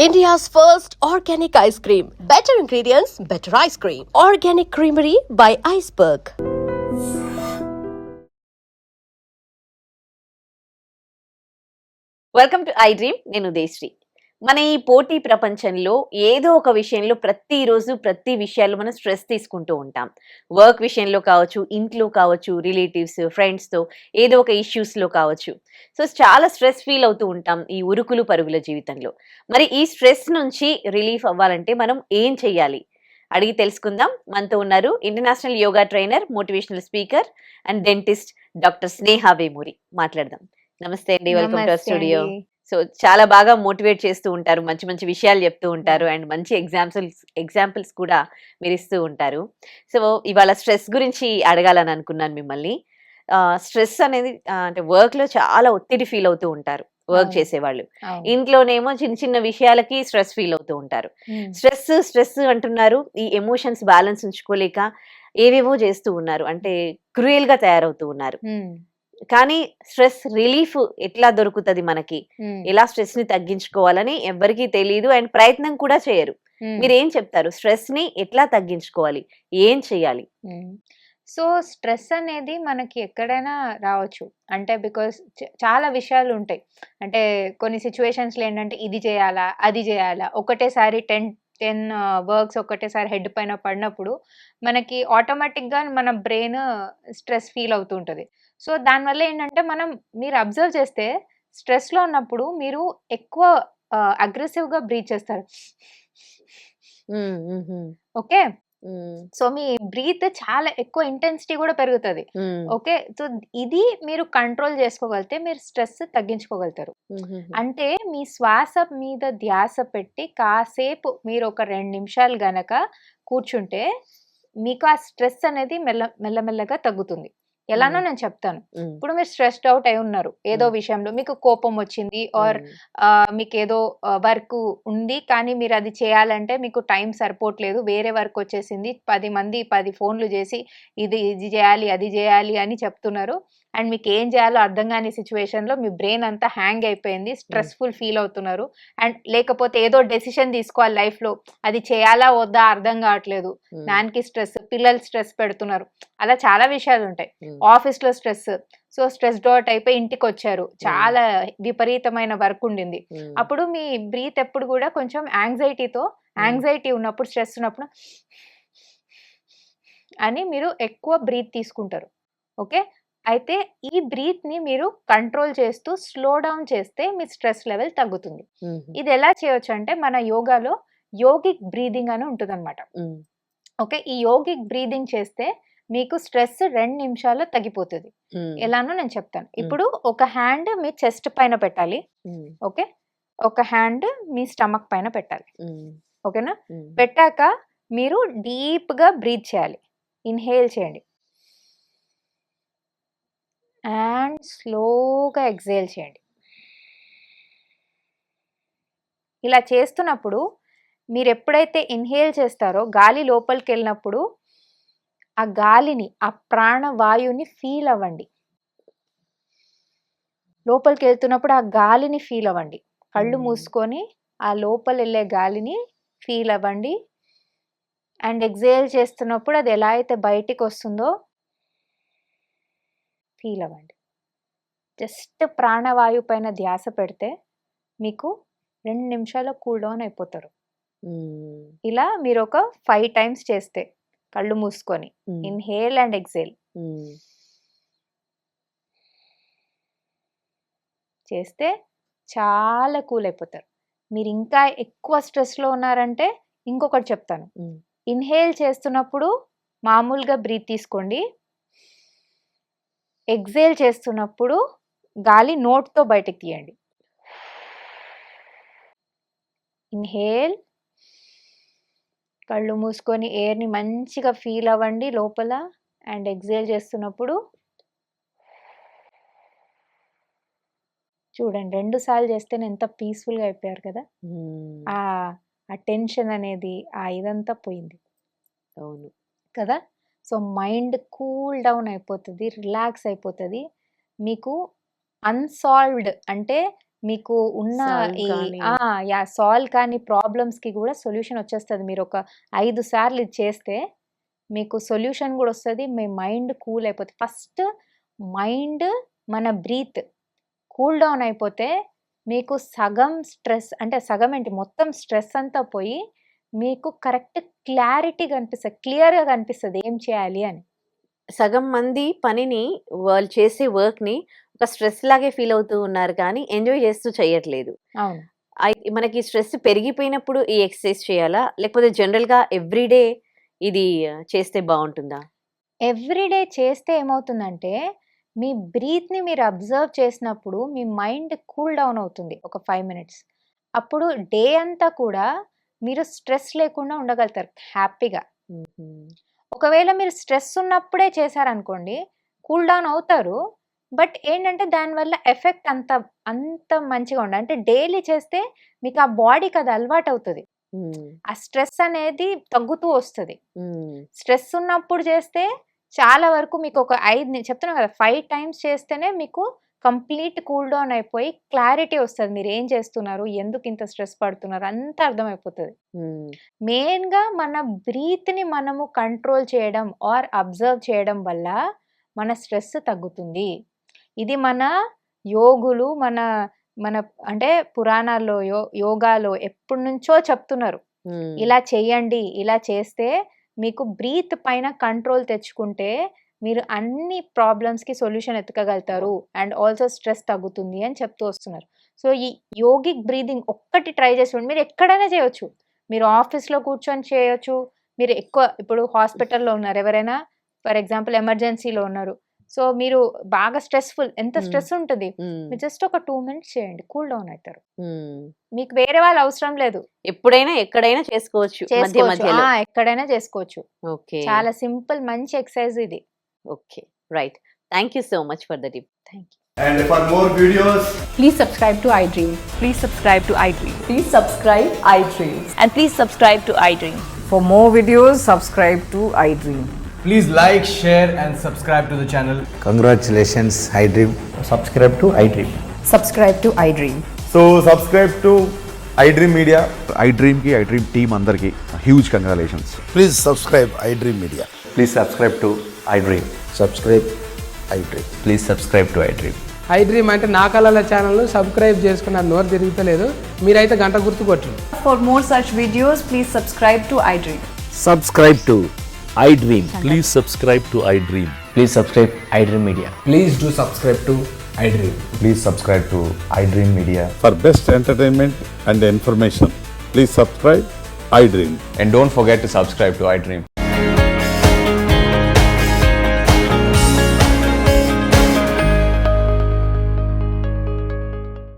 India's first organic ice cream. Better ingredients, better ice cream. Organic Creamery by Iceberg. Welcome to I dream. నేను ఉదయశ్రీ. మన ఈ పోటీ ప్రపంచంలో ఏదో ఒక విషయంలో ప్రతిరోజు ప్రతి విషయాల్లో మనం స్ట్రెస్ తీసుకుంటూ ఉంటాం. వర్క్ విషయంలో కావచ్చు, ఇంట్లో కావచ్చు, రిలేటివ్స్, ఫ్రెండ్స్తో ఏదో ఒక ఇష్యూస్లో కావచ్చు. సో చాలా స్ట్రెస్ ఫీల్ అవుతూ ఉంటాం ఈ ఉరుకులు పరుగుల జీవితంలో. మరి ఈ స్ట్రెస్ నుంచి రిలీఫ్ అవ్వాలంటే మనం ఏం చెయ్యాలి అడిగి తెలుసుకుందాం. మనతో ఉన్నారు international yoga trainer, motivational speaker and dentist doctor Sneha Vemuri. మాట్లాడదాం. నమస్తే అండి, welcome to our studio. So చాలా బాగా మోటివేట్ చేస్తూ ఉంటారు, మంచి మంచి విషయాలు చెప్తూ ఉంటారు అండ్ మంచి ఎగ్జాంపుల్స్ కూడా మీరు ఇస్తూ ఉంటారు. సో ఇవాళ స్ట్రెస్ గురించి అడగాలని అనుకున్నాను మిమ్మల్ని. స్ట్రెస్ అనేది అంటే వర్క్ లో చాలా ఒత్తిడి ఫీల్ అవుతూ ఉంటారు వర్క్ చేసేవాళ్ళు. ఇంట్లోనేమో చిన్న చిన్న విషయాలకి స్ట్రెస్ ఫీల్ అవుతూ ఉంటారు. స్ట్రెస్ అంటున్నారు, ఈ ఎమోషన్స్ బ్యాలెన్స్ ఉంచుకోలేక ఏవేవో చేస్తూ ఉన్నారు, అంటే క్రూయల్ గా తయారవుతూ ఉన్నారు. కానీ స్ట్రెస్ రిలీఫ్ ఎట్లా దొరుకుతుంది మనకి, ఎలా స్ట్రెస్ ని తగ్గించుకోవాలని ఎవ్వరికీ తెలియదు అండ్ ప్రయత్నం కూడా చేయరు. మీరు ఏం చెప్తారు? స్ట్రెస్ ని ఎట్లా తగ్గించుకోవాలి, ఏం చేయాలి? సో స్ట్రెస్ అనేది మనకి ఎక్కడైనా రావచ్చు. అంటే బికాస్ చాలా విషయాలు ఉంటాయి. అంటే కొన్ని సిచ్యువేషన్స్లో ఏంటంటే ఇది చేయాలా, అది చేయాలా, ఒకటేసారి 10 వర్క్స్ ఒకటేసారి హెడ్ పైన పడినప్పుడు మనకి ఆటోమేటిక్గా మన బ్రెయిన్ స్ట్రెస్ ఫీల్ అవుతూ ఉంటుంది. సో దానివల్ల ఏంటంటే మీరు అబ్జర్వ్ చేస్తే స్ట్రెస్లో ఉన్నప్పుడు మీరు ఎక్కువ అగ్రెసివ్గా బ్రీత్ చేస్తారు. ఓకే, సో మీ బ్రీత్ చాలా ఎక్కువ ఇంటెన్సిటీ కూడా పెరుగుతుంది. ఓకే, సో ఇది మీరు కంట్రోల్ చేసుకోగలిగితే మీరు స్ట్రెస్ తగ్గించుకోగలుగుతారు. అంటే మీ శ్వాస మీద ధ్యాస పెట్టి కాసేపు మీరు ఒక 2 నిమిషాలు గనక కూర్చుంటే మీకు ఆ స్ట్రెస్ అనేది మెల్లమెల్లగా తగ్గుతుంది. ఎలానో నేను చెప్తాను. ఇప్పుడు మీరు స్ట్రెస్డ్ అవుట్ అయి ఉన్నారు ఏదో విషయంలో, మీకు కోపం వచ్చింది ఆర్ మీకు ఏదో వర్క్ ఉంది కానీ మీరు అది చేయాలంటే మీకు టైం సరిపోవట్లేదు, వేరే వర్క్ వచ్చేసింది, 10 మంది 10 ఫోన్లు చేసి ఇది చేయాలి అది చేయాలి అని చెప్తున్నారు అండ్ మీకు ఏం చేయాలో అర్థం కాని సిచ్యువేషన్లో మీ బ్రెయిన్ అంతా హ్యాంగ్ అయిపోయింది, స్ట్రెస్ఫుల్ ఫీల్ అవుతున్నారు అండ్ లేకపోతే ఏదో డెసిషన్ తీసుకోవాలి లైఫ్లో, అది చేయాలా వద్దా అర్థం కావట్లేదు, దానికి స్ట్రెస్, పిల్లలు స్ట్రెస్ పెడుతున్నారు, అలా చాలా విషయాలు ఉంటాయి. ఆఫీస్లో స్ట్రెస్, సో స్ట్రెస్డ్ అవుట్ అయిపోయి ఇంటికి వచ్చారు, చాలా విపరీతమైన వర్క్ ఉండింది, అప్పుడు మీ బ్రీత్ ఎప్పుడు కూడా కొంచెం యాంగ్జైటీ ఉన్నప్పుడు, స్ట్రెస్ ఉన్నప్పుడు అని మీరు ఎక్కువ బ్రీత్ తీసుకుంటారు. ఓకే, అయితే ఈ బ్రీత్ ని మీరు కంట్రోల్ చేస్తూ స్లో డౌన్ చేస్తే మీ స్ట్రెస్ లెవెల్ తగ్గుతుంది. ఇది ఎలా చేయొచ్చు అంటే మన యోగాలో యోగిక్ బ్రీదింగ్ అని ఉంటుంది అనమాట. ఓకే, ఈ యోగిక్ బ్రీదింగ్ చేస్తే మీకు స్ట్రెస్ 2 నిమిషాల్లో తగ్గిపోతుంది. ఎలానో నేను చెప్తాను. ఇప్పుడు ఒక హ్యాండ్ మీ చెస్ట్ పైన పెట్టాలి. ఓకే, ఒక హ్యాండ్ మీ స్టమక్ పైన పెట్టాలి. ఓకేనా, పెట్టాక మీరు డీప్ గా బ్రీత్ చేయాలి. ఇన్హేల్ చేయండి అండ్ స్లోగా ఎక్సేల్ చేయండి. ఇలా చేస్తున్నప్పుడు మీరు ఎప్పుడైతే ఇన్హేల్ చేస్తారో గాలి లోపలికి వెళ్ళినప్పుడు ఆ గాలిని, ఆ ప్రాణవాయువుని ఫీల్ అవ్వండి. లోపలికి వెళ్తున్నప్పుడు ఆ గాలిని ఫీల్ అవ్వండి. కళ్ళు మూసుకొని ఆ లోపల వెళ్ళే గాలిని ఫీల్ అవ్వండి అండ్ ఎక్సేల్ చేస్తున్నప్పుడు అది ఎలా అయితే బయటికి వస్తుందో ఫీల్ అవ్వండి. జస్ట్ ప్రాణవాయువు పైన ధ్యాస పెడితే మీకు 2 నిమిషాల్లో కూల్ డౌన్ అయిపోతారు. ఇలా మీరు ఒక 5 టైమ్స్ చేస్తే కళ్ళు మూసుకొని ఇన్హేల్ అండ్ ఎక్సేల్ చేస్తే చాలా కూల్ అయిపోతారు. మీరు ఇంకా ఎక్కువ స్ట్రెస్లో ఉన్నారంటే ఇంకొకటి చెప్తాను. ఇన్హేల్ చేస్తున్నప్పుడు మామూలుగా బ్రీత్ తీసుకోండి, ఎక్సేల్ చేస్తున్నప్పుడు గాలి నోట్తో బయటకు తీయండి. ఇన్హేల్, కళ్ళు మూసుకొని ఎయిర్ని మంచిగా ఫీల్ అవ్వండి లోపల అండ్ ఎక్సేల్ చేస్తున్నప్పుడు చూడండి 2 సార్లు చేస్తేనే ఎంత పీస్ఫుల్గా అయిపోయారు కదా. ఆ టెన్షన్ అనేది ఇదంతా పోయింది. అవును కదా. సో మైండ్ కూల్ డౌన్ అయిపోతుంది, రిలాక్స్ అయిపోతుంది. మీకు అన్సాల్వ్డ్ అంటే మీకు ఉన్న Solve ఈ కానీ. సాల్వ్ కాని ప్రాబ్లమ్స్‌కి గూడా సొల్యూషన్ వచ్చేస్తది. మీరొక 5 సార్లు ఇది చేస్తే మీకు సొల్యూషన్ గూడా వస్తది. మీ మైండ్ కూల్ అయిపోతది. ఫస్ట్ మైండ్, మన బ్రీత్ కూల్ డౌన్ అయిపోతే మీకు సగం స్ట్రెస్, అంటే సగం ఏంటి, మొత్తం స్ట్రెస్ అంతా పోయి మీకు కరెక్ట్ క్లారిటీ కనిపిస్తది. క్లియర్‌గా కనిపిస్తది ఏం చేయాలి అని. సగం మంది పనిని, వాళ్ళు చేసే వర్క్‌ని ఒక స్ట్రెస్ లాగే ఫీల్ అవుతూ ఉన్నారు కానీ ఎంజాయ్ చేస్తూ చేయట్లేదు. అవును. మనకి స్ట్రెస్ పెరిగిపోయినప్పుడు ఈ ఎక్సర్సైజ్ చేయాలా? లేకపోతే జనరల్‌గా ఎవ్రీడే ఇది చేస్తే బావుంటుందా? ఎవ్రీడే చేస్తే ఏమవుతుందంటే, మీ బ్రీత్‌ని మీరు అబ్జర్వ్ చేసినప్పుడు మీ మైండ్ కూల్ డౌన్ అవుతుంది ఒక 5 మినిట్స్. అప్పుడు డే అంతా కూడా మీరు స్ట్రెస్ లేకుండా ఉండగలుగుతారు హ్యాపీగా. హుహు. ఒకవేళ మీరు స్ట్రెస్ ఉన్నప్పుడే చేశారనుకోండి, కూల్ డౌన్ అవుతారు. బట్ ఏంటంటే దానివల్ల ఎఫెక్ట్ అంత మంచిగా ఉండదు. అంటే డైలీ చేస్తే మీకు ఆ బాడీకి అది అలవాటవుతది. హ్మ్. ఆ స్ట్రెస్ అనేది తగ్గుతూ వస్తది. హ్మ్. స్ట్రెస్ ఉన్నప్పుడు చేస్తే చాలా వరకు మీకు ఒక చెప్తున్నా కదా, 5 టైమ్స్ చేస్తేనే మీకు కంప్లీట్ కూల్ డౌన్ అయిపోయి క్లారిటీ వస్తది. మీరేం చేస్తున్నారు? ఎందుకు ఇంత స్ట్రెస్ పడుతున్నారు? అంతా అర్థమైపోతది. హ్మ్. మెయిన్‌గా మన బ్రీత్‌ని మనము కంట్రోల్ చేయడం ఆర్ అబ్జర్వ్ చేయడం వల్ల మన స్ట్రెస్ తగ్గుతుంది. ఇది మన యోగులు, మన మన అంటే పురాణాల్లో, యోగాలో ఎప్పటినుంచో చెప్తున్నారు. హ్మ్. ఇలా చేయండి, ఇలా చేస్తే మీకు బ్రీత్ పైన కంట్రోల్ తెచ్చుకుంటే మీరు అన్ని ప్రాబ్లమ్స్‌కి సొల్యూషన్ ఎతకగలుగుతారు. అండ్ ఆల్సో స్ట్రెస్ తగ్గుతుంది అని చెప్తూ వస్తున్నారు. సో, ఈ యోగిక్ బ్రీతింగ్ ఒక్కటి ట్రై చేసి చూడండి. మీరు ఎక్కడైనా చేయొచ్చు. మీరు ఆఫీస్‌లో కూర్చొని చేయొచ్చు. మీరు ఇప్పుడు హాస్పిటల్‌లో ఉన్నారు ఎవరైనా, ఫర్ ఎగ్జాంపుల్ ఎమర్జెన్సీలో ఉన్నారు. సో, మీరు బాగా ఎంత హ్మ్. స్ట్రెస్ ఉంటది. హ్మ్. మీరు జస్ట్ ఒక 2 మినిట్స్ చేయండి. కూల్ డౌన్ అయితారు. హ్మ్. మీకు వేరే వాళ్ళు అవసరం లేదు. ఎప్పుడైనా, ఎక్కడైనా చేసుకోవచ్చు మధ్య చేసుకోవచ్చు. మధ్యలో. ఎక్కడైనా చేసుకోవచ్చు. ఓకే. చాలా సింపుల్ మంచి ఎక్సర్సైజ్ ఇది. Okay. Right. Thank you so much for the tip. Thank you. And for more videos, Please subscribe to iDream. Please subscribe to iDream. Please subscribe iDreams. And please subscribe to iDream. For more videos, subscribe to iDream. please like, share, and subscribe to the channel. Congratulations, iDream. subscribe to iDream. Subscribe to iDream. So subscribe to iDream Media. iDream ki iDream team అందరికి huge congratulations. Please subscribe iDream Media. Please subscribe to iDream. Subscribe iDream. Please subscribe to iDream. iDream అంటే నా కళల channel subscribe చేసుకున్న నోరు తిరుగుతలేదు. మీరైతే గంట గుర్తు కొట్టండి. For more such videos, please subscribe to iDream. Subscribe to iDream. Please subscribe to iDream. Please subscribe iDream Media. Please do subscribe to iDream. Please subscribe to iDream Media. For best entertainment and information, please subscribe iDream. And don't forget to subscribe to iDream.